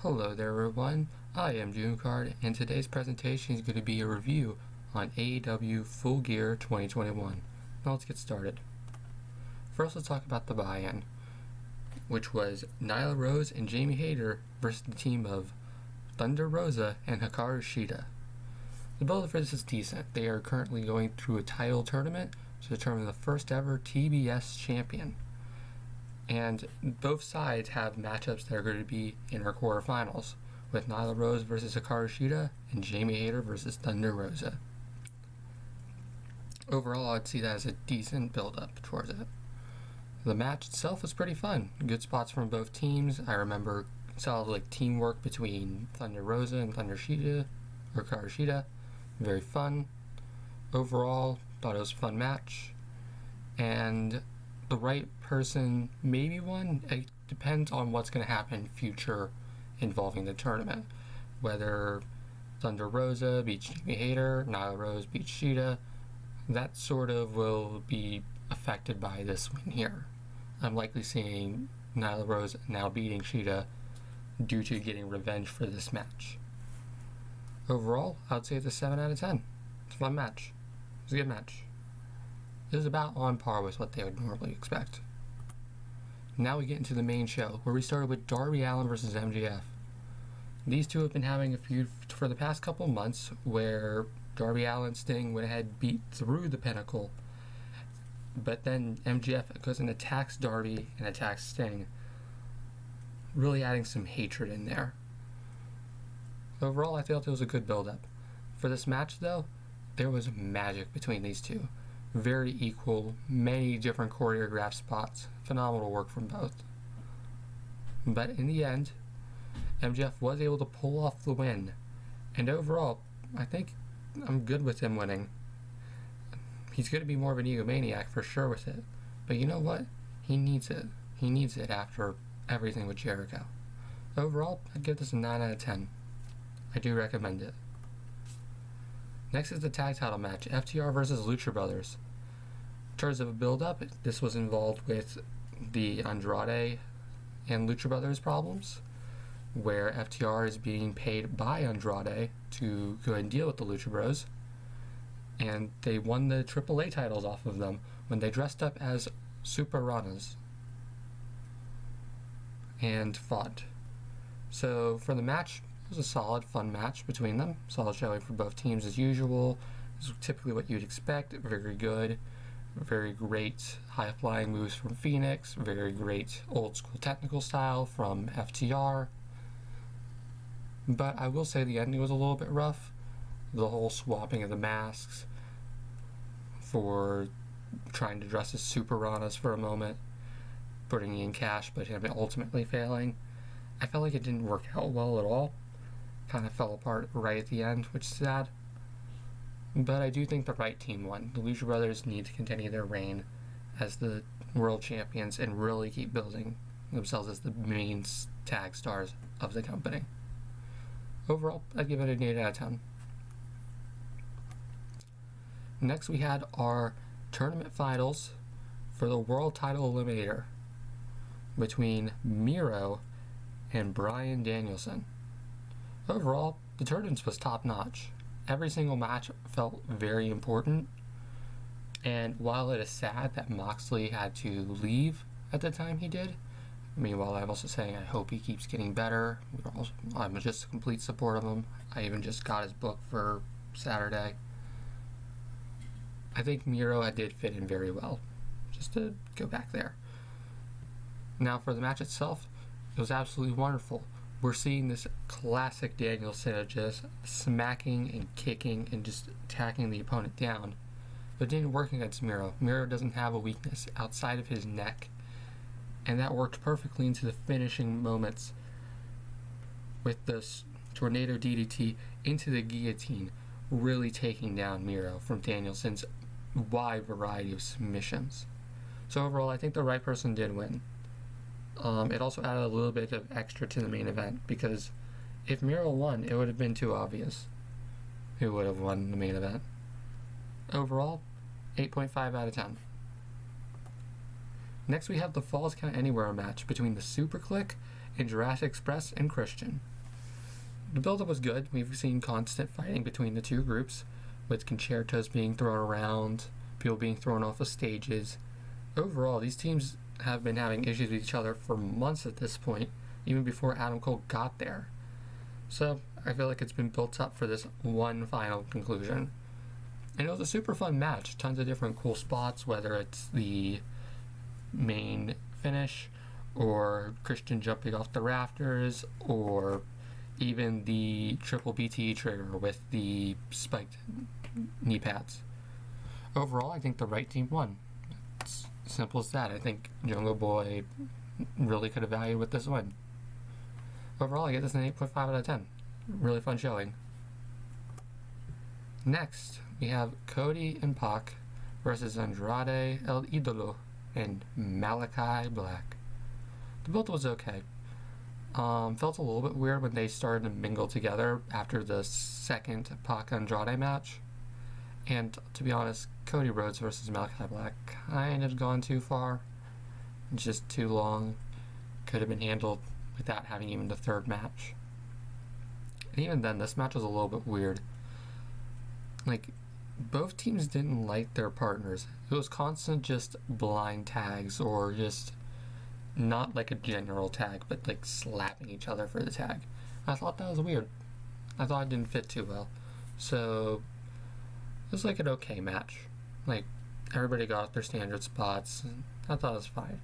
Hello there everyone, I am Doomcard, and today's presentation is going to be a review on AEW Full Gear 2021. Now let's get started. First let's talk about the buy-in, which was Nyla Rose and Jamie Hayter versus the team of Thunder Rosa and Hikaru Shida. The build for this is decent. They are currently going through a title tournament to determine the first ever TBS champion. And both sides have matchups that are going to be in our quarterfinals, with Nyla Rose versus Hikaru Shida and Jamie Hayter versus Thunder Rosa. Overall, I'd see that as a decent build-up towards it. The match itself was pretty fun. Good spots from both teams. I remember solid teamwork between Thunder Rosa and Thunder Shida, or Hikaru Shida. Very fun. Overall, thought it was a fun match. And the right person maybe won. It depends on what's going to happen in future involving the tournament. Whether Thunder Rosa beats Jamie Hayter, Nyla Rose beats Shida, that sort of will be affected by this win here. I'm likely seeing Nyla Rose now beating Shida due to getting revenge for this match. Overall, I would say it's a 7 out of 10. It's a fun match. It's a good match. It was about on par with what they would normally expect. Now we get into the main show, where we started with Darby Allin versus MJF. These two have been having a feud for the past couple months, where Darby Allin's Sting went ahead beat through the Pinnacle, but then MJF goes and attacks Darby and attacks Sting, really adding some hatred in there. Overall, I felt it was a good build-up. For this match, though, there was magic between these two. Very equal, many different choreographed spots. Phenomenal work from both. But in the end, MJF was able to pull off the win. And overall, I think I'm good with him winning. He's going to be more of an egomaniac for sure with it. But you know what? He needs it. He needs it after everything with Jericho. Overall, I'd give this a 9 out of 10. I do recommend it. Next is the tag title match, FTR versus Lucha Brothers. In terms of a build-up, this was involved with the Andrade and Lucha Brothers problems, where FTR is being paid by Andrade to go and deal with the Lucha Bros, and they won the AAA titles off of them when they dressed up as Super Ranas and fought. So for the match, it was a solid, fun match between them. Solid showing for both teams as usual. This is typically what you'd expect. Very good. Very great high-flying moves from Phoenix. Very great old-school technical style from FTR. But I will say the ending was a little bit rough. The whole swapping of the masks for trying to dress as Super Ranas for a moment, putting in Cash, but him ultimately failing. I felt like it didn't work out well at all. Kind of fell apart right at the end, which is sad. But I do think the right team won. The Lucha Brothers need to continue their reign as the world champions and really keep building themselves as the main tag stars of the company. Overall, I'd give it an 8 out of 10. Next we had our tournament finals for the world title eliminator between Miro and Bryan Danielson. Overall, the tournament was top-notch. Every single match felt very important, and while it is sad that Moxley had to leave at the time he did, meanwhile I'm also saying I hope he keeps getting better. I'm just a complete support of him. I even just got his book for Saturday. I think Miro did fit in very well, just to go back there. Now for the match itself, it was absolutely wonderful. We're seeing this classic Danielson of just smacking and kicking and just attacking the opponent down. But it didn't work against Miro. Miro doesn't have a weakness outside of his neck. And that worked perfectly into the finishing moments with this tornado DDT into the guillotine, really taking down Miro from Danielson's wide variety of submissions. So overall, I think the right person did win. It also added a little bit of extra to the main event, because if Miro won, it would have been too obvious who would have won the main event. Overall, 8.5 out of 10. Next we have the Falls Count Anywhere match between the Super Click and Jurassic Express and Christian. The build-up was good. We've seen constant fighting between the two groups, with concertos being thrown around, people being thrown off of stages. Overall, these teams have been having issues with each other for months at this point, even before Adam Cole got there. So I feel like it's been built up for this one final conclusion. And it was a super fun match. Tons of different cool spots, whether it's the main finish, or Christian jumping off the rafters, or even the triple BTE trigger with the spiked knee pads. Overall, I think the right team won. It's simple as that. I think Jungle Boy really could have valued with this win. Overall, I get this an 8.5 out of 10. Really fun showing. Next, we have Cody and Pac versus Andrade El Idolo and Malachi Black. The build was okay. Felt a little bit weird when they started to mingle together after the second Pac Andrade match. And to be honest, Cody Rhodes versus Malachi Black kind of gone too far. Just too long. Could have been handled without having even the third match. And even then, this match was a little bit weird. Like, both teams didn't like their partners. It was constant just blind tags, or just not like a general tag, but like slapping each other for the tag. I thought that was weird. I thought it didn't fit too well. So it was like an okay match. Like, everybody got their standard spots, and I thought it was fine.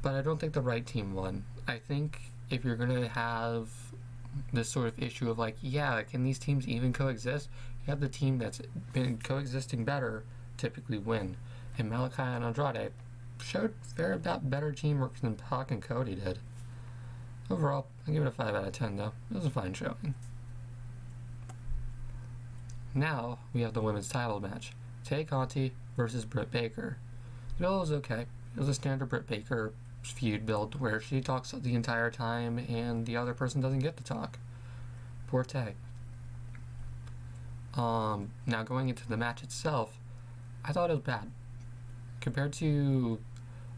But I don't think the right team won. I think if you're gonna have this sort of issue of like, yeah, can these teams even coexist? You have the team that's been coexisting better typically win. And Malachi and Andrade showed fair about better teamwork than Pac and Cody did. Overall, I give it a 5 out of 10 though. It was a fine showing. Now, we have the women's title match. Tay Conti versus Britt Baker. The build was okay. It was a standard Britt Baker feud build where she talks the entire time and the other person doesn't get to talk. Poor Tay. Now going into the match itself, I thought it was bad. Compared to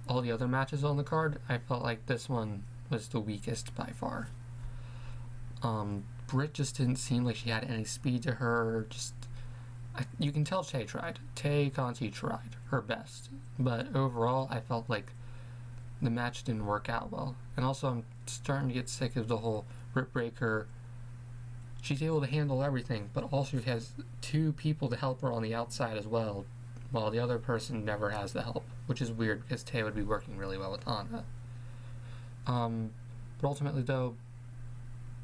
all the other matches on the card, I felt like this one was the weakest by far. Britt just didn't seem like she had any speed to her. You can tell Tay tried. Tay Conti tried her best. But overall, I felt like the match didn't work out well. And also, I'm starting to get sick of the whole Britt Baker. She's able to handle everything, but also she has two people to help her on the outside as well, while the other person never has the help, which is weird because Tay would be working really well with Anna. But ultimately, though,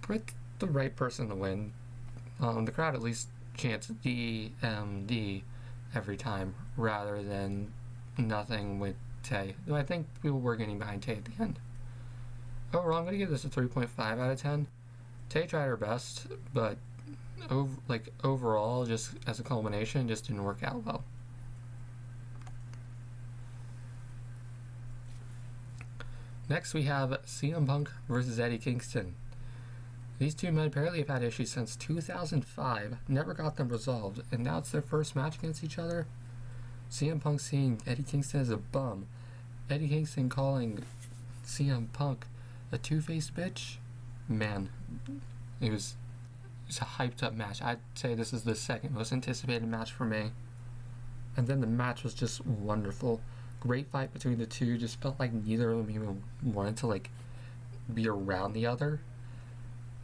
Britt's the right person to win. The crowd at least chants DMD every time, rather than nothing with Tay. Though I think people were getting behind Tay at the end. Overall, I'm going to give this a 3.5 out of 10. Tay tried her best, but overall, just as a culmination, just didn't work out well. Next, we have CM Punk versus Eddie Kingston. These two men apparently have had issues since 2005, never got them resolved, and now it's their first match against each other. CM Punk seeing Eddie Kingston as a bum. Eddie Kingston calling CM Punk a two-faced bitch. Man, it was a hyped up match. I'd say this is the second most anticipated match for me. And then the match was just wonderful. Great fight between the two. Just felt like neither of them even wanted to like be around the other.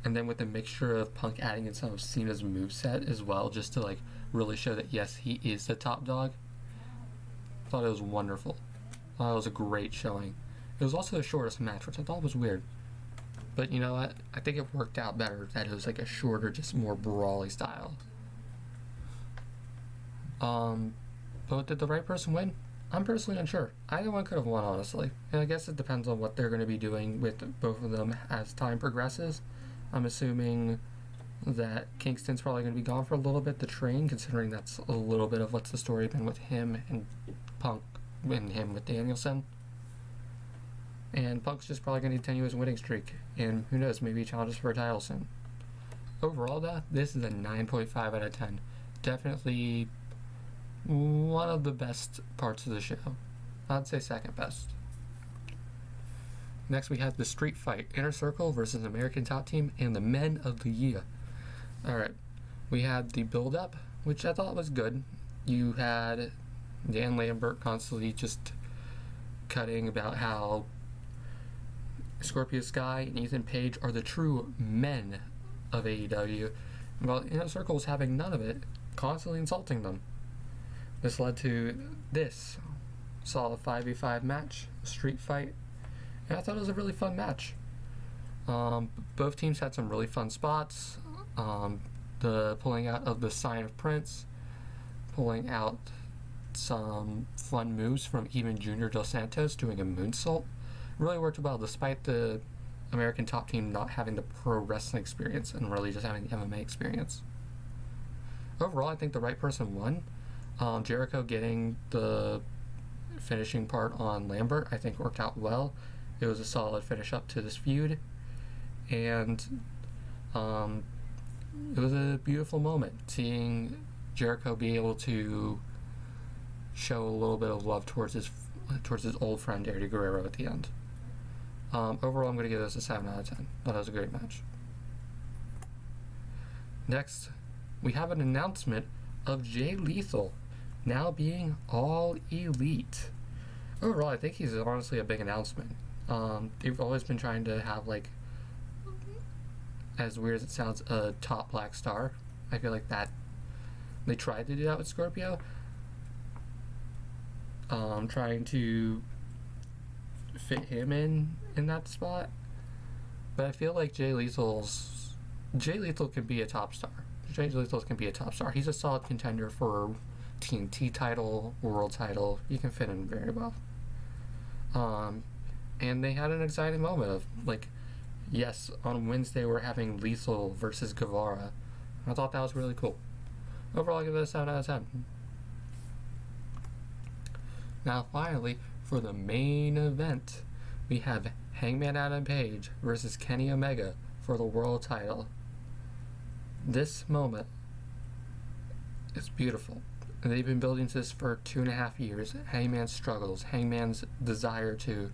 And then with the mixture of Punk adding in some of Cena's moveset as well, just to like really show that yes, he is the top dog. I thought it was wonderful. I thought it was a great showing. It was also the shortest match, which I thought was weird. But you know what? I think it worked out better that it was like a shorter, just more brawly style. But did the right person win? I'm personally unsure. Either one could have won, honestly. And I guess it depends on what they're going to be doing with both of them as time progresses. I'm assuming that Kingston's probably going to be gone for a little bit to train, considering that's a little bit of what's the story been with him and Punk and him with Danielson. And Punk's just probably going to continue his winning streak. And who knows, maybe he challenges for a title soon. Overall, though, this is a 9.5 out of 10. Definitely one of the best parts of the show. I'd say second best. Next, we had the Street Fight, Inner Circle versus American Top Team and the Men of the Year. Alright, we had the build-up, which I thought was good. You had Dan Lambert constantly just cutting about how Scorpio Sky and Ethan Page are the true men of AEW, while Inner Circle was having none of it, constantly insulting them. This led to this solid 5v5 match, a street fight, and I thought it was a really fun match. Both teams had some really fun spots. The pulling out of the Sign of Prince, pulling out some fun moves from even Junior Dos Santos doing a moonsault really worked well, despite the American Top Team not having the pro wrestling experience and really just having the MMA experience. Overall, I think the right person won. Jericho getting the finishing part on Lambert, I think worked out well. It was a solid finish up to this feud, and it was a beautiful moment seeing Jericho be able to show a little bit of love towards his old friend Eddie Guerrero at the end. Overall, I'm going to give this a 7 out of 10. Thought it was a great match. Next, we have an announcement of Jay Lethal now being All Elite. Overall, I think he's honestly a big announcement. They've always been trying to have, like, as weird as it sounds, a top black star. I feel like that they tried to do that with Scorpio. Trying to fit him in that spot. But I feel like Jay Lethal can be a top star. Jay Lethal can be a top star. He's a solid contender for TNT title, world title. You can fit in very well. And they had an exciting moment of, like, yes, on Wednesday we're having Lethal versus Guevara. I thought that was really cool. Overall, I give it a 7 out of 10. Now, finally, for the main event, we have Hangman Adam Page versus Kenny Omega for the world title. This moment is beautiful. They've been building this for 2.5 years. Hangman's struggles, Hangman's desire to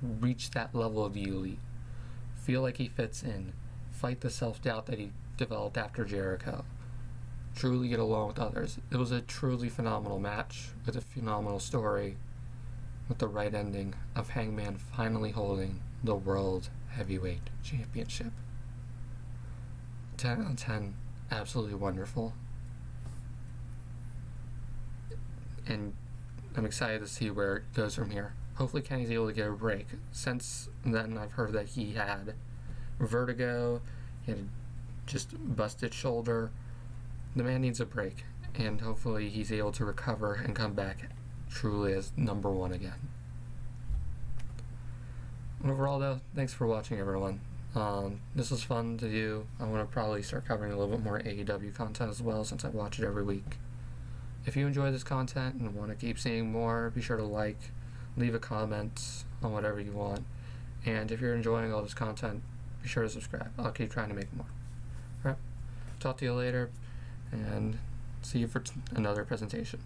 reach that level of the elite, feel like he fits in, fight the self-doubt that he developed after Jericho, truly get along with others. It was a truly phenomenal match with a phenomenal story, with the right ending of Hangman finally holding the World Heavyweight Championship. 10 out of 10, absolutely wonderful. And I'm excited to see where it goes from here. Hopefully Kenny's able to get a break. Since then, I've heard that he had vertigo, he had just busted shoulder. The man needs a break, and hopefully he's able to recover and come back truly as number one again. Overall, though, thanks for watching, everyone. This was fun to do. I want to probably start covering a little bit more AEW content as well, since I watch it every week. If you enjoy this content and want to keep seeing more, be sure to like, leave a comment on whatever you want. And if you're enjoying all this content, be sure to subscribe. I'll keep trying to make more. Alright, talk to you later, and see you for another presentation.